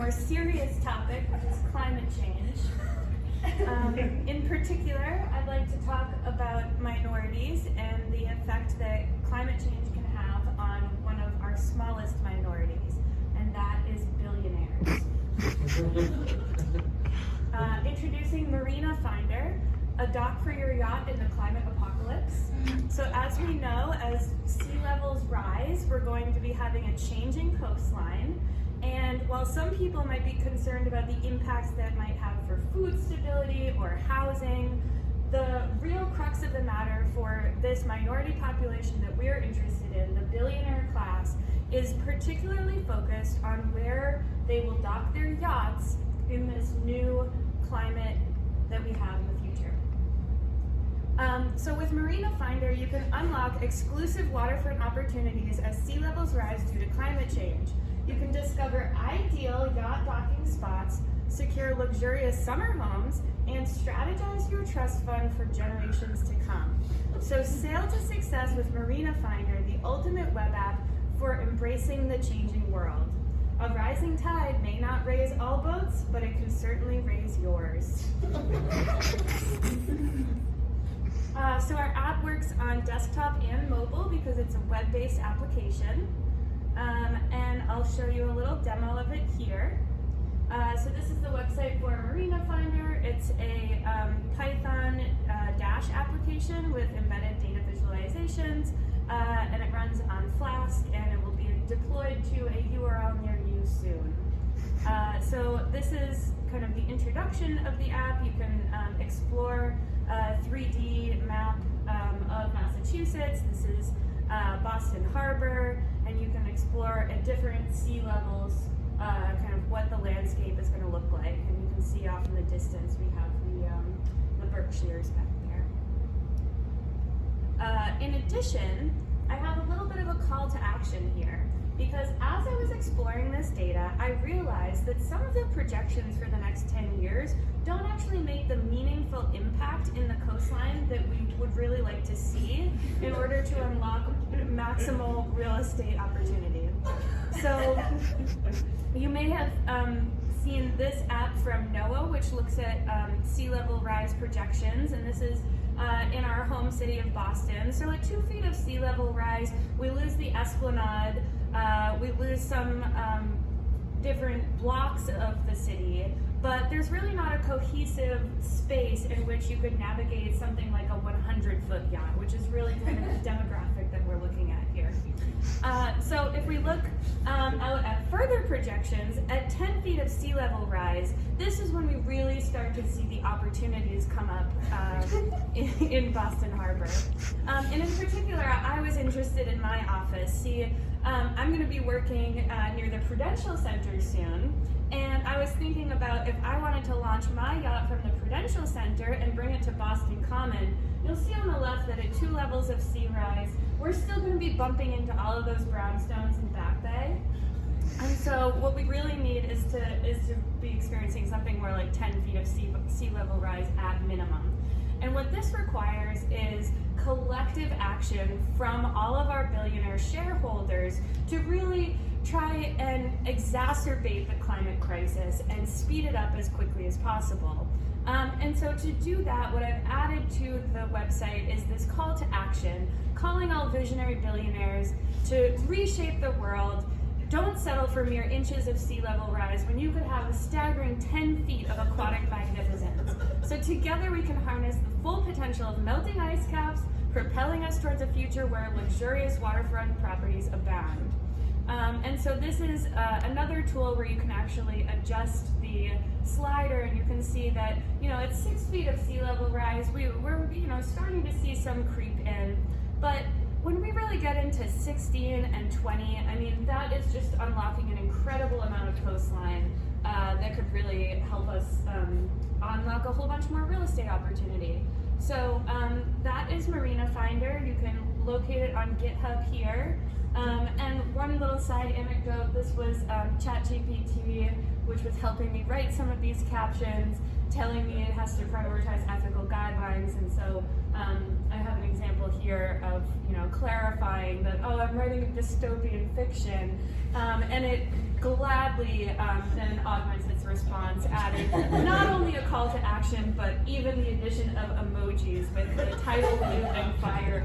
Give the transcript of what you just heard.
more serious topic, which is climate change. In particular, I'd like to talk about minorities and the effect that climate change can have on one of our smallest minorities, and that is billionaires. Introducing Marina Findr, a dock for your yacht in the climate apocalypse. So as we know, as sea levels rise, we're going to be having a changing coastline. And while some people might be concerned about the impacts that might have for food stability or housing, the real crux of the matter for this minority population that we're interested in, the billionaire class, is particularly focused on where they will dock their yachts in this new climate that we have in the future. So with Marina Findr, you can unlock exclusive waterfront opportunities as sea levels rise due to climate change. You can discover ideal yacht docking spots, secure luxurious summer homes, and strategize your trust fund for generations to come. So sail to success with Marina Findr, the ultimate web app for embracing the changing world. A rising tide may not raise all boats, but it can certainly raise yours. So our app works on desktop and mobile because it's a web-based application. And I'll show you a little demo of it here. So this is the website for Marina Findr. It's a Python Dash application with embedded data visualizations, and it runs on Flask, and it will be deployed to a URL near you soon. So this is kind of the introduction of the app. You can explore a 3D map of Massachusetts. This is Boston Harbor, and you can explore at different sea levels kind of what the landscape is going to look like. And you can see off in the distance we have the Berkshires back there. In addition, I have a little bit of a call to action here, because as I was exploring this data, I realized that some of the projections for the next 10 years don't actually make the meaningful impact in the coastline that we would really like to see in order to unlock maximal real estate opportunity. So you may have seen this app from NOAA, which looks at sea level rise projections, and this is in our home city of Boston. So at 2 feet of sea level rise, we lose the Esplanade, we lose some different blocks of the city, but there's really not a cohesive space in which you could navigate something like a 100-foot yacht, which is really kind of the demographic that we're looking at here. So if we look out at further projections, at 10 feet of sea level rise, this is when we really start to see the opportunities come up in Boston Harbor. And in particular, I was interested in my office. See, I'm going to be working near the Prudential Center soon, and I was thinking about if I wanted to launch my yacht from the Prudential Center and bring it to Boston Common. You'll see on the left that at 2 levels of sea rise, we're still going to be bumping into all of those brownstones in Back Bay. And so what we really need is to be experiencing something more like 10 feet of sea level rise at minimum. And what this requires is collective action from all of our billionaire shareholders to really try and exacerbate the climate crisis and speed it up as quickly as possible. And so to do that, what I've added to the website is this call to action, calling all visionary billionaires to reshape the world. Don't settle for mere inches of sea level rise when you could have a staggering 10 feet of aquatic magnificence. So together we can harness the full potential of melting ice caps, propelling us towards a future where luxurious waterfront properties abound. And so this is another tool where you can actually adjust the slider, and you can see that, at 6 feet of sea level rise, we're starting to see some creep in. But when we really get into 16 and 20, I mean, that is just unlocking an incredible amount of coastline that could really help us unlock a whole bunch more real estate opportunity. So that is Marina Findr. You can locate it on GitHub here. And one little side anecdote, this was ChatGPT, which was helping me write some of these captions, telling me it has to prioritize ethical guidelines, and so I have an example here of, clarifying that, oh, I'm writing a dystopian fiction, and it gladly then augments its response, adding not only a call to action, but even the addition of emojis with the title, mood, and fire